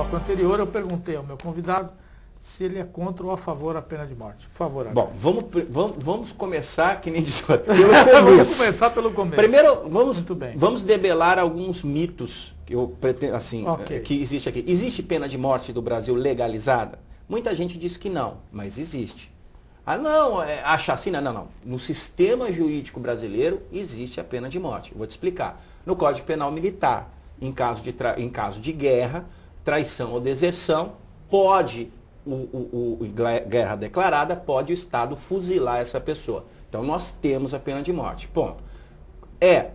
bloco anterior, eu perguntei ao meu convidado se ele é contra ou a favor da pena de morte. Por favor, Bom, vamos começar, que nem diz o outro, pelo começo. Vamos começar pelo começo. Primeiro, vamos debelar alguns mitos que eu pretendo, assim, que existe aqui. Existe pena de morte do Brasil legalizada? Muita gente diz que não, mas existe. Ah, não, a chacina, não. No sistema jurídico brasileiro existe a pena de morte. Vou te explicar. No Código Penal Militar, em caso de guerra, traição ou deserção, pode, guerra declarada, pode o Estado fuzilar essa pessoa. Então nós temos a pena de morte. Ponto. É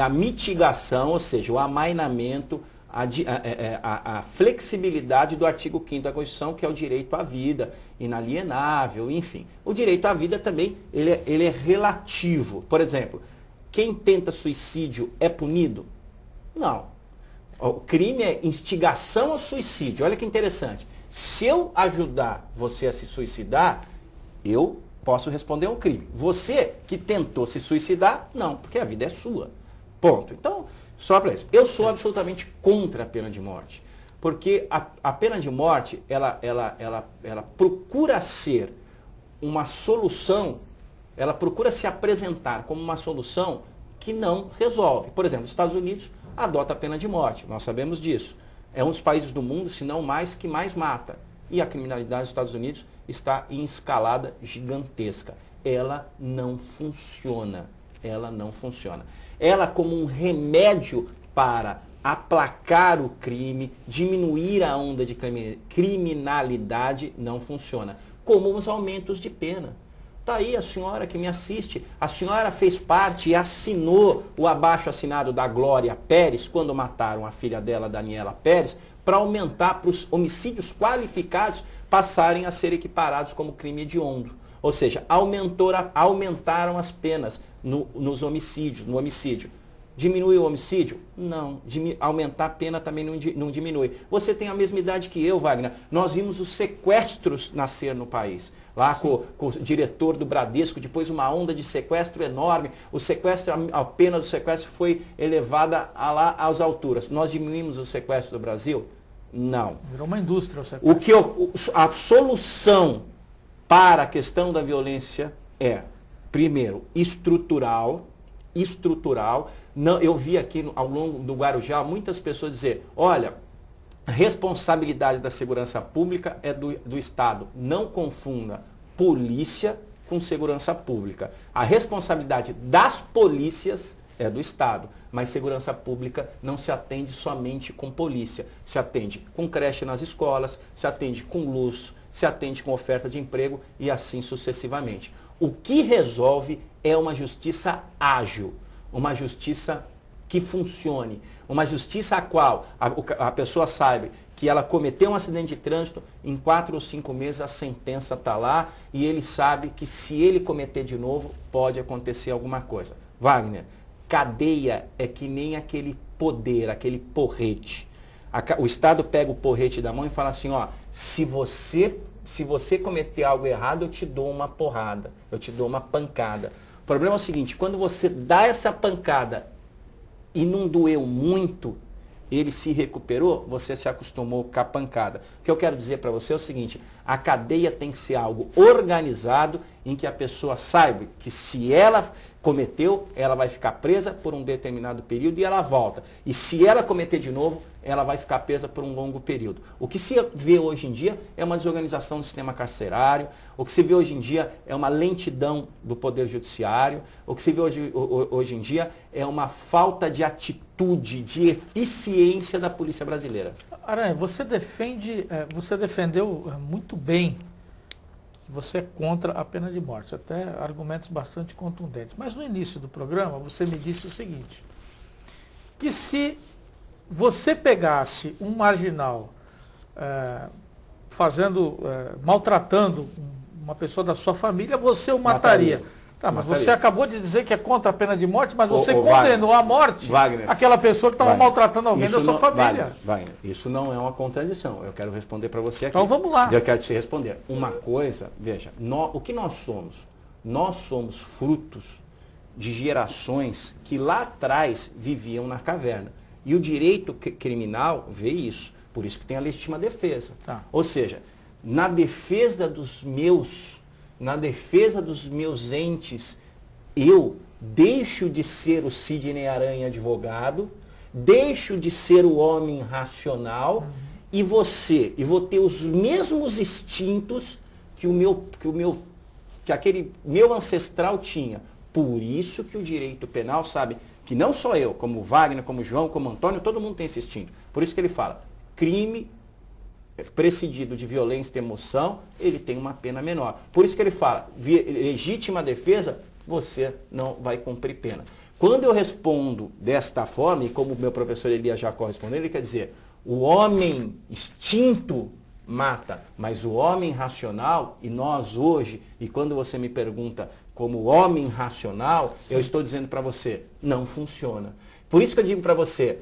a mitigação, ou seja, o amainamento, a flexibilidade do artigo 5º da Constituição, que é o direito à vida, inalienável, enfim. O direito à vida também, ele é relativo. Por exemplo, quem tenta suicídio é punido? Não. O crime é instigação ao suicídio. Olha que interessante. Se eu ajudar você a se suicidar, eu posso responder ao crime. Você que tentou se suicidar, não, porque a vida é sua. Ponto. Então, só para isso. Eu sou absolutamente contra a pena de morte. Porque a pena de morte, ela procura ser uma solução, ela procura se apresentar como uma solução que não resolve. Por exemplo, os Estados Unidos adota a pena de morte, nós sabemos disso. É um dos países do mundo, se não mais, que mais mata. E a criminalidade dos Estados Unidos está em escalada gigantesca. Ela não funciona. Ela não funciona. Ela, como um remédio para aplacar o crime, diminuir a onda de criminalidade, não funciona. Como os aumentos de pena. Está aí a senhora que me assiste. A senhora fez parte e assinou o abaixo-assinado da Glória Pérez, quando mataram a filha dela, Daniela Pérez, para aumentar para os homicídios qualificados passarem a ser equiparados como crime hediondo. Ou seja, aumentaram as penas nos homicídios, no homicídio. Diminui o homicídio? Não. Aumentar a pena também não diminui. Você tem a mesma idade que eu, Wagner. Nós vimos os sequestros nascer no país. Lá com o diretor do Bradesco, depois uma onda de sequestro enorme. O sequestro, a pena do sequestro foi elevada lá às alturas. Nós diminuímos o sequestro do Brasil? Não. Virou uma indústria o sequestro. A solução para a questão da violência é, primeiro, estrutural. Não, eu vi aqui ao longo do Guarujá muitas pessoas dizer, olha, a responsabilidade da segurança pública é do Estado. Não confunda polícia com segurança pública. A responsabilidade das polícias é do Estado, mas segurança pública não se atende somente com polícia. Se atende com creche nas escolas, se atende com luz, se atende com oferta de emprego e assim sucessivamente. O que resolve é uma justiça ágil, uma justiça que funcione, uma justiça a qual a pessoa saiba que ela cometeu um acidente de trânsito, em 4 ou 5 meses a sentença está lá e ele sabe que se ele cometer de novo, pode acontecer alguma coisa. Wagner, cadeia é que nem aquele poder, aquele porrete. O Estado pega o porrete da mão e fala assim, ó, se você cometer algo errado, eu te dou uma porrada, eu te dou uma pancada. O problema é o seguinte, quando você dá essa pancada e não doeu muito, ele se recuperou, você se acostumou com a pancada. O que eu quero dizer para você é o seguinte, a cadeia tem que ser algo organizado, em que a pessoa saiba que se ela cometeu, ela vai ficar presa por um determinado período e ela volta. E se ela cometer de novo, ela vai ficar presa por um longo período. O que se vê hoje em dia é uma desorganização do sistema carcerário, o que se vê hoje em dia é uma lentidão do Poder Judiciário, o que se vê hoje em dia é uma falta de atitude, de eficiência da polícia brasileira. Aranha, você defendeu muito bem que você é contra a pena de morte, até argumentos bastante contundentes. Mas no início do programa você me disse o seguinte, que se você pegasse um marginal maltratando uma pessoa da sua família, você o mataria. Tá, mas você acabou de dizer que é contra a pena de morte, mas você condenou à morte aquela pessoa que estava maltratando alguém da sua família. Wagner, isso não é uma contradição. Eu quero responder para você aqui. Então vamos lá. Eu quero te responder. Uma coisa, veja, o que nós somos? Nós somos frutos de gerações que lá atrás viviam na caverna. E o direito criminal vê isso. Por isso que tem a legítima defesa. Tá. Ou seja, na defesa dos meus entes, eu deixo de ser o Sidney Aranha advogado, deixo de ser o homem racional, e vou ter os mesmos instintos que aquele meu ancestral tinha. Por isso que o direito penal sabe que não só eu, como o Wagner, como o João, como o Antônio, todo mundo tem esse instinto. Por isso que ele fala, crime precedido de violência e emoção, ele tem uma pena menor. Por isso que ele fala, legítima defesa, você não vai cumprir pena. Quando eu respondo desta forma, e como o meu professor Elias Jacó respondeu, ele quer dizer, o homem extinto mata, mas o homem racional, e nós hoje, e quando você me pergunta como homem racional, eu estou dizendo para você, não funciona. Por isso que eu digo para você,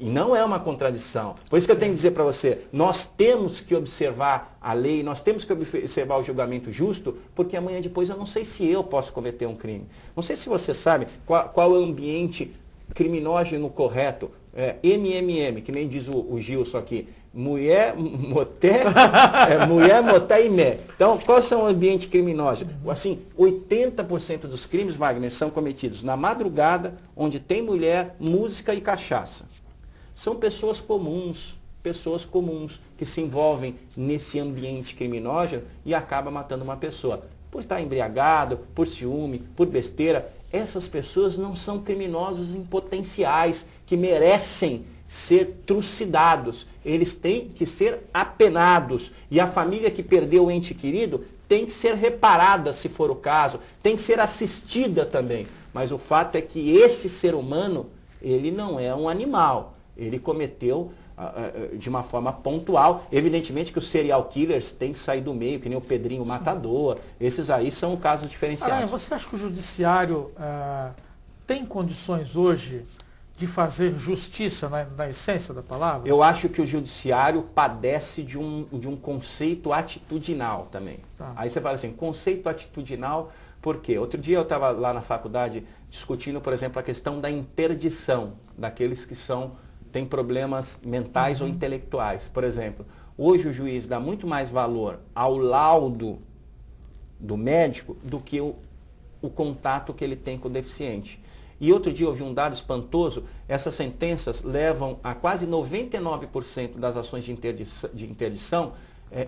e não é uma contradição, por isso que eu tenho que dizer para você, nós temos que observar a lei, nós temos que observar o julgamento justo, porque amanhã depois eu não sei se eu posso cometer um crime. Não sei se você sabe qual é o ambiente criminógeno correto, MMM, que nem diz o Gilson aqui, mulher, moté e mé. Então, qual são o ambiente criminógeno? Assim, 80% dos crimes, Wagner, são cometidos na madrugada, onde tem mulher, música e cachaça. São pessoas comuns que se envolvem nesse ambiente criminógeno e acabam matando uma pessoa. Por estar embriagado, por ciúme, por besteira. Essas pessoas não são criminosos em potenciais, que merecem ser trucidados. Eles têm que ser apenados. E a família que perdeu o ente querido tem que ser reparada, se for o caso. Tem que ser assistida também. Mas o fato é que esse ser humano, ele não é um animal. Ele cometeu de uma forma pontual. Evidentemente que os serial killers têm que sair do meio, que nem o Pedrinho Matador. Esses aí são casos diferenciados. Aranha, você acha que o judiciário tem condições hoje de fazer justiça na essência da palavra? Eu acho que o judiciário padece de um conceito atitudinal também. Tá. Aí você fala assim, conceito atitudinal, por quê? Outro dia eu estava lá na faculdade discutindo, por exemplo, a questão da interdição daqueles que têm problemas mentais ou intelectuais. Por exemplo, hoje o juiz dá muito mais valor ao laudo do médico do que o contato que ele tem com o deficiente. E outro dia eu vi um dado espantoso, essas sentenças levam a quase 99% das ações de interdição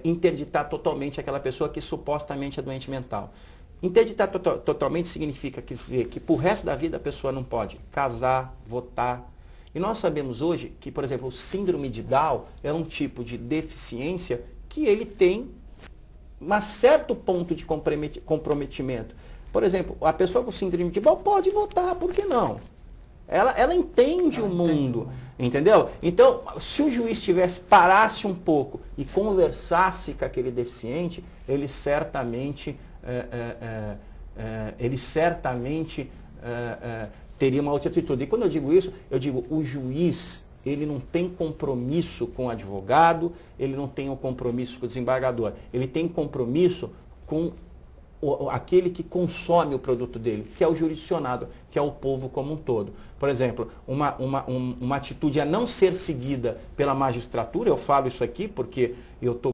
interditar totalmente aquela pessoa que supostamente é doente mental. Interditar totalmente significa dizer que por resto da vida a pessoa não pode casar, votar. E nós sabemos hoje que, por exemplo, o síndrome de Down é um tipo de deficiência que ele tem um certo ponto de comprometimento. Por exemplo, a pessoa com síndrome de Down pode votar, por que não? Ela entende o mundo, entendeu? Então, se o juiz parasse um pouco e conversasse com aquele deficiente, ele certamente teria uma outra atitude. E quando eu digo isso, eu digo, o juiz, ele não tem compromisso com o advogado, ele não tem um compromisso com o desembargador, ele tem compromisso com aquele que consome o produto dele, que é o jurisdicionado, que é o povo como um todo. Por exemplo, uma atitude a não ser seguida pela magistratura, eu falo isso aqui porque eu estou